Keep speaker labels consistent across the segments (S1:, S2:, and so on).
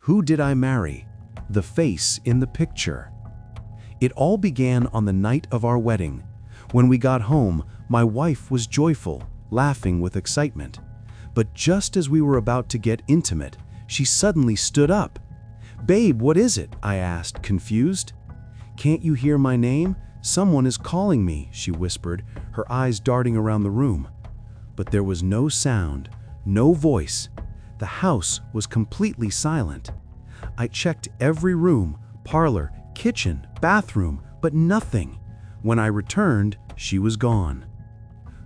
S1: Who Did I Marry? The Face in the Picture. It all began on the night of our wedding. When we got home, my wife was joyful, laughing with excitement. But just as we were about to get intimate, she suddenly stood up. "Babe, what is it?" I asked, confused. "Can't you hear my name? Someone is calling me," she whispered, her eyes darting around the room. But there was no sound, no voice. The house was completely silent. I checked every room, parlor, kitchen, bathroom, but nothing. When I returned, she was gone.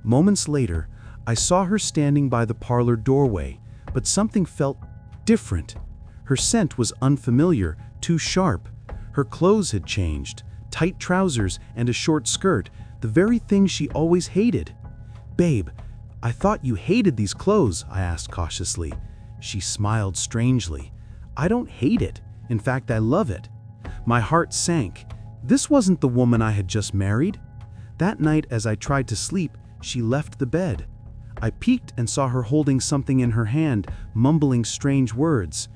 S1: Moments later, I saw her standing by the parlor doorway, but something felt different. Her scent was unfamiliar, too sharp. Her clothes had changed, tight trousers and a short skirt, the very thing she always hated. "Babe, I thought you hated these clothes," I asked cautiously. She smiled strangely. "I don't hate it. In fact, I love it." My heart sank. This wasn't the woman I had just married. That night, as I tried to sleep, she left the bed. I peeked and saw her holding something in her hand, mumbling strange words.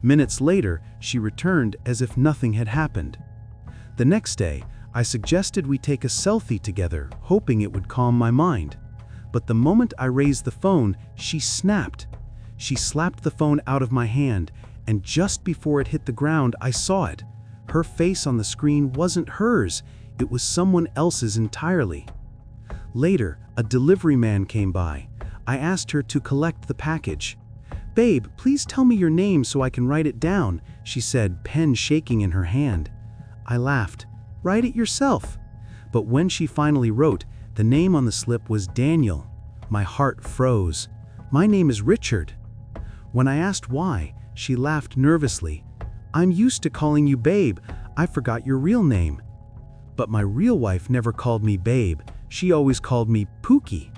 S1: Minutes later, she returned as if nothing had happened. The next day, I suggested we take a selfie together, hoping it would calm my mind. But the moment I raised the phone, she snapped. She slapped the phone out of my hand, and just before it hit the ground, I saw it. Her face on the screen wasn't hers, it was someone else's entirely. Later, a delivery man came by. I asked her to collect the package. "Babe, please tell me your name so I can write it down," she said, pen shaking in her hand. I laughed. "Write it yourself." But when she finally wrote, the name on the slip was Daniel. My heart froze. "My name is Richard." When I asked why, she laughed nervously. "I'm used to calling you Babe. I forgot your real name." But my real wife never called me Babe. She always called me Pookie.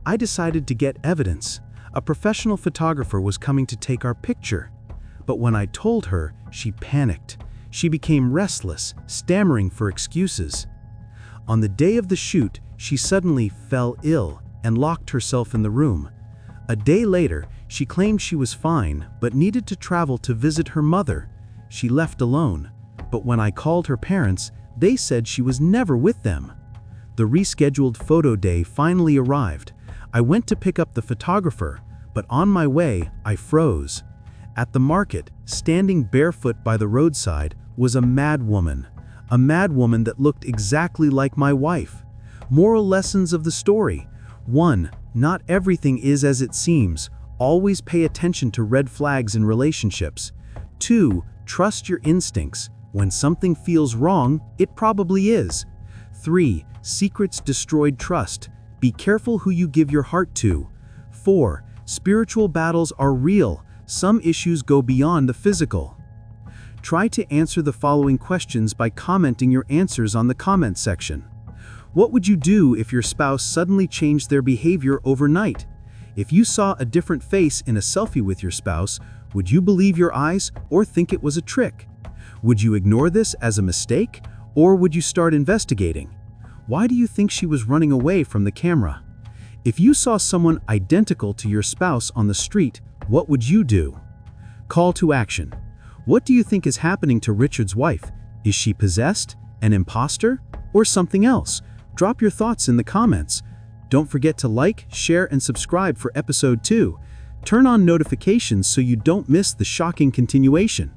S1: I decided to get evidence. A professional photographer was coming to take our picture. But when I told her, she panicked. She became restless, stammering for excuses. On the day of the shoot, she suddenly fell ill and locked herself in the room. A day later, she claimed she was fine, but needed to travel to visit her mother. She left alone. But when I called her parents, they said she was never with them. The rescheduled photo day finally arrived. I went to pick up the photographer, but on my way, I froze. At the market, standing barefoot by the roadside, was a mad woman that looked exactly like my wife. Moral lessons of the story. 1. Not everything is as it seems. Always pay attention to red flags in relationships. 2. Trust your instincts. When something feels wrong, it probably is. 3. Secrets destroyed trust. Be careful who you give your heart to. 4. Spiritual battles are real. Some issues go beyond the physical. Try to answer the following questions by commenting your answers on the comment section. What would you do if your spouse suddenly changed their behavior overnight? If you saw a different face in a selfie with your spouse, would you believe your eyes or think it was a trick? Would you ignore this as a mistake, or would you start investigating? Why do you think she was running away from the camera? If you saw someone identical to your spouse on the street, what would you do? Call to action. What do you think is happening to Richard's wife? Is she possessed, an imposter, or something else? Drop your thoughts in the comments. Don't forget to like, share, and subscribe for episode 2. Turn on notifications so you don't miss the shocking continuation.